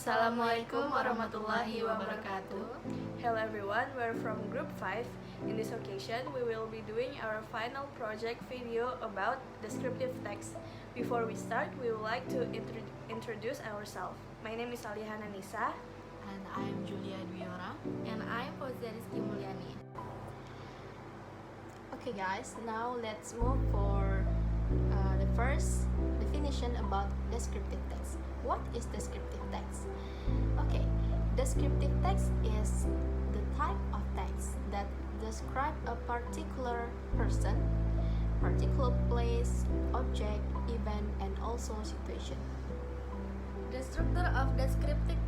Assalamualaikum warahmatullahi wabarakatuh. Hello everyone, we're from Group 5. In this occasion, we will be doing our final project video about descriptive text. Before we start, we would like to introduce ourselves. My name is Alihana Nisa. And I'm Julia Dwiora. And I'm Fauzia Rizky Mulyani. Okay guys, now let's move for the first definition about descriptive text. What is descriptive text? Okay, descriptive text is the type of text that describe a particular person, particular place, object, event, and also situation. The structure of descriptive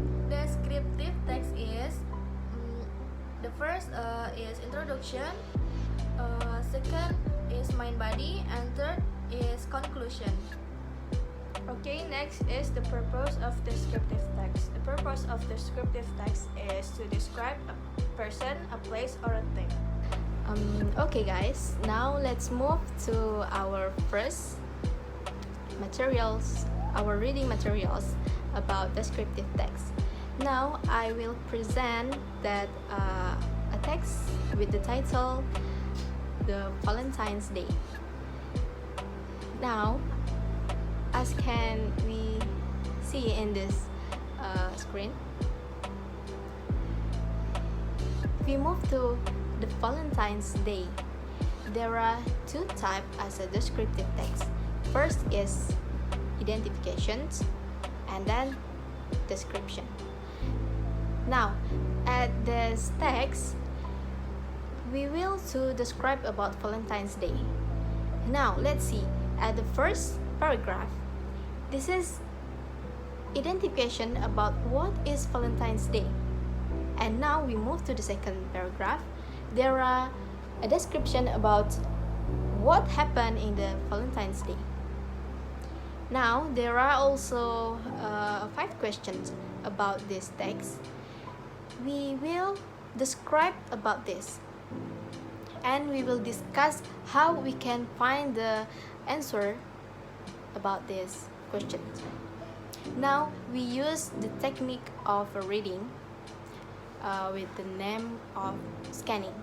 text is the first is introduction, second is main body, and third is conclusion. Okay, next is the purpose of descriptive text. The purpose of descriptive text is to describe a person, a place, or a thing. Okay guys, now let's move to our first materials, our reading materials about descriptive text. Now I will present that a text with the title The Valentine's Day. Now, as can we see in this screen, if we move to the Valentine's Day, there are two types as a descriptive text. First is identifications and then description. Now, at this text, we will to describe about Valentine's Day. Now, let's see at the first paragraph. This is identification about what is Valentine's Day. And now we move to the second paragraph. There are a description about what happened in the Valentine's Day. Now there are also 5 questions about this text. We will describe about this, and we will discuss how we can find the answer about this question. Now we use the technique of reading with the name of scanning.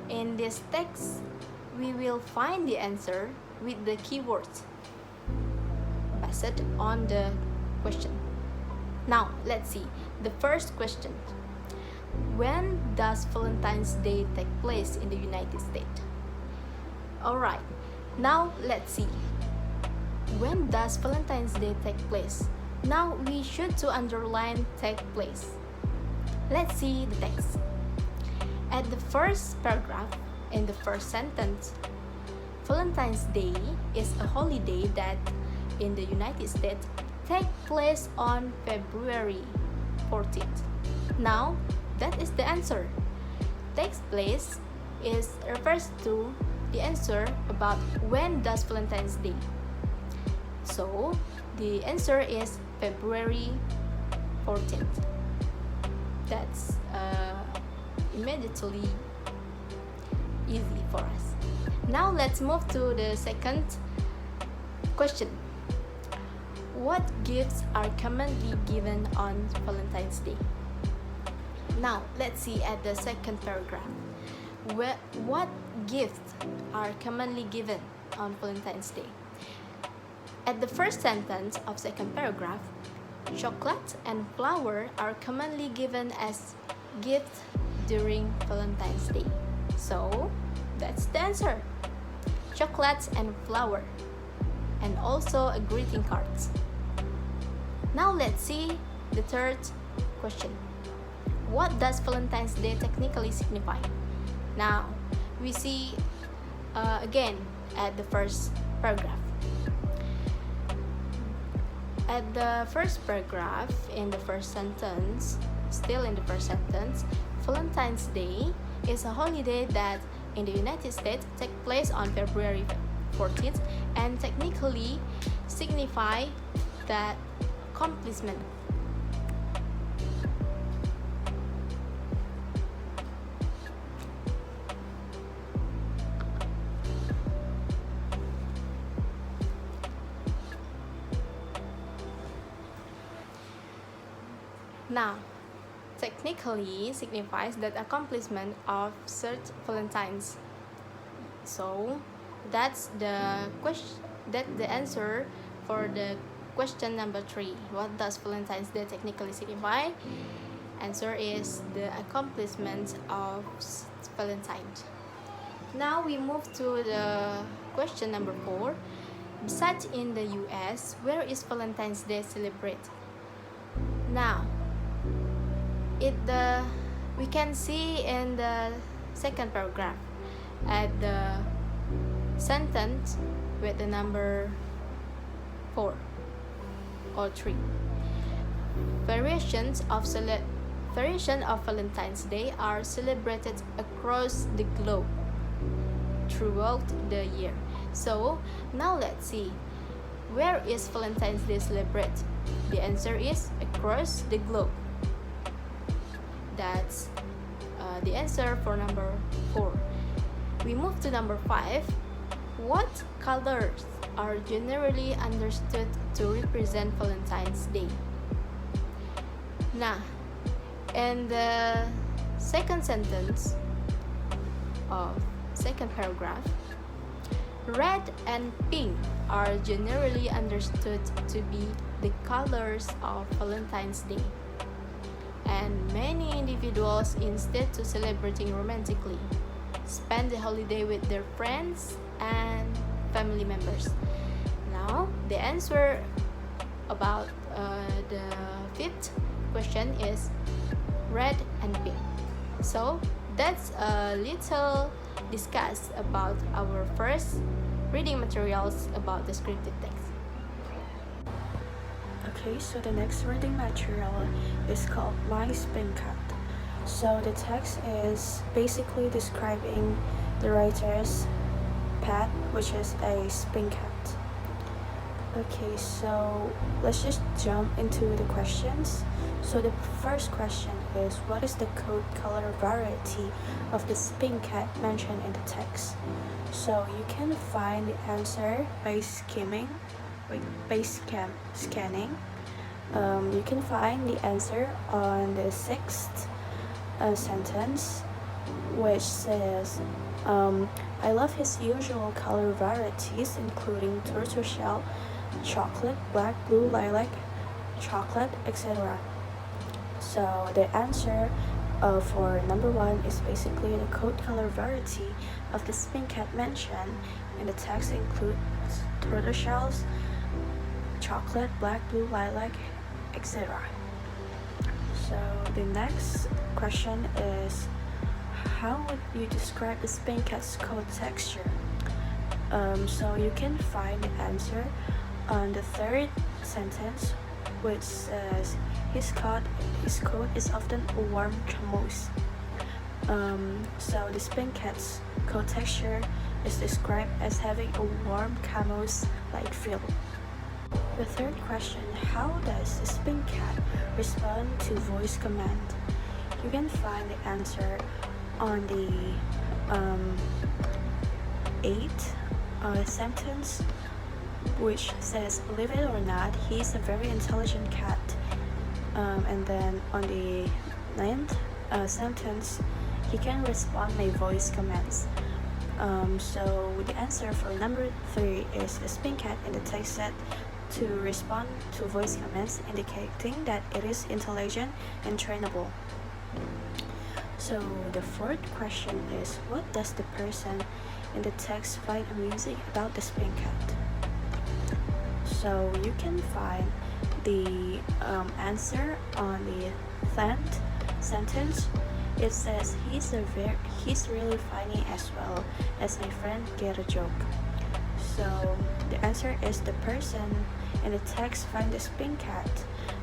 In this text, we will find the answer with the keywords based on the question. Now let's see the first question. When does Valentine's Day take place in the United States? Alright, now let's see. When does Valentine's Day take place? Now we should to underline take place. Let's see the text. At the first paragraph, in the first sentence, Valentine's Day is a holiday that in the United States take place on February 14th. Now that is the answer. Takes place is refers to the answer about when does Valentine's Day. So the answer is February 14th. That's immediately easy for us. Now let's move to the second question. What gifts are commonly given on Valentine's Day? Now let's see at the second paragraph. What gifts are commonly given on Valentine's Day? At the first sentence of second paragraph, chocolate and flower are commonly given as gifts during Valentine's Day. So that's the answer. Chocolate and flower, and also a greeting cards. Now let's see the third question. What does Valentine's Day technically signify? Now we see again at the first paragraph. At the first paragraph, in the first sentence, still in the first sentence, Valentine's Day is a holiday that in the United States take place on February 14th and technically signify that accomplishment. Now, technically signifies that accomplishment of such Valentine's. So that's the question. That the answer for the question number 3. What does Valentine's Day technically signify? Answer is the accomplishment of Valentine's. Now we move to the question number 4. Besides in the US, where is Valentine's Day celebrated? Now, we can see in the second paragraph at the sentence with the number 4 or 3. Variations of Valentine's Day are celebrated across the globe throughout the year. So now let's see, where is Valentine's Day celebrated? The answer is across the globe. That's the answer for number 4. We move to number 5. What colors are generally understood to represent Valentine's Day? Now, in the second sentence of second paragraph, red and pink are generally understood to be the colors of Valentine's Day. And many individuals, instead to celebrating romantically, spend the holiday with their friends and family members. Now, the answer about the 5th question is red and pink. So that's a little discuss about our first reading materials about descriptive text. Okay, so the next reading material is called My Spin Cat. So the text is basically describing the writer's pet, which is a spin cat. Okay, so let's just jump into the questions. So the first question is, what is the coat color variety of the spin cat mentioned in the text? So you can find the answer by scanning. You can find the answer on the 6th sentence, which says, I love his usual color varieties, including tortoiseshell, chocolate, black, blue, lilac, chocolate, etc. So the answer for number 1 is basically the coat color variety of the spin cat mentioned in the text includes tortoiseshells, chocolate, black, blue, lilac, etc. So the next question is, how would you describe the spin cat's coat texture? So you can find the answer on the 3rd sentence, which says his coat is often a warm chamois. So the spin cat's coat texture is described as having a warm chamois-like feel. The third question, how does the spin cat respond to voice command? You can find the answer on the 8th sentence, which says, believe it or not, he's a very intelligent cat. And then on the 9th sentence, he can respond by voice commands. So the answer for number 3 is the spin cat in the text said to respond to voice commands, indicating that it is intelligent and trainable. So the 4th question is, what does the person in the text find amusing about the spin cat? So you can find the answer on the 10th sentence. It says, he's really funny as well as my friend get a joke. So the answer is the person in the text find the spin cat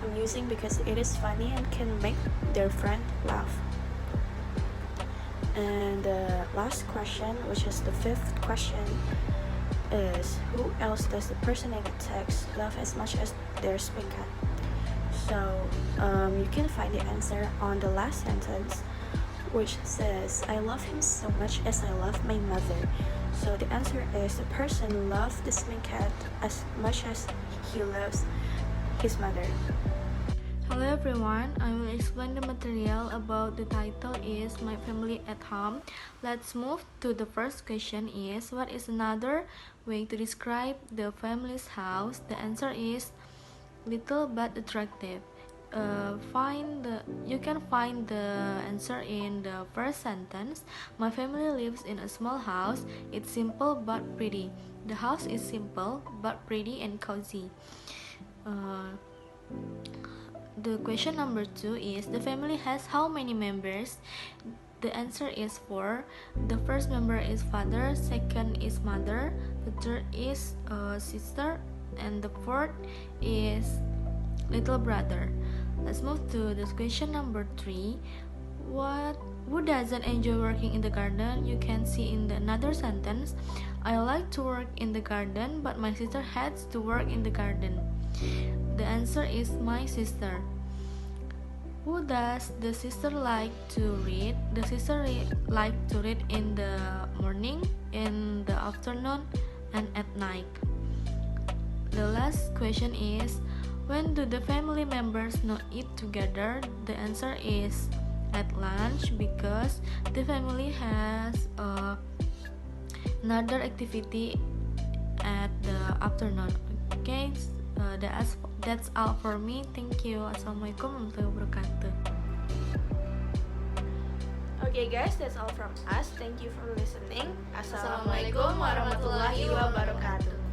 amusing because it is funny and can make their friend laugh. And the last question, which is the 5th question, is who else does the person in the text love as much as their spin cat? So you can find the answer on the last sentence, which says, I love him so much as I love my mother. So the answer is the person loves the spin cat as much as he loves his mother. Hello everyone, I will explain the material about the title is My Family at Home. Let's move to the first question is, what is another way to describe the family's house? The answer is little but attractive. You can find the answer in the first sentence. My family lives in a small house. It's simple but pretty. The house is simple but pretty and cozy. The question number 2 is, the family has how many members? The answer is 4. The first member is father, second is mother, the third is sister, and the fourth is little brother. Let's move to the question number 3. Who doesn't enjoy working in the garden? You can see in the another sentence. I like to work in the garden, but my sister hates to work in the garden. The answer is my sister. Who does the sister like to read? The sister like to read in the morning, in the afternoon, and at night. The last question is, when do the family members not eat together? The answer is at lunch, because the family has another activity at the afternoon. Okay, that's all for me. Thank you. Assalamualaikum warahmatullahi wabarakatuh. Okay guys, that's all from us. Thank you for listening. Assalamualaikum warahmatullahi wabarakatuh.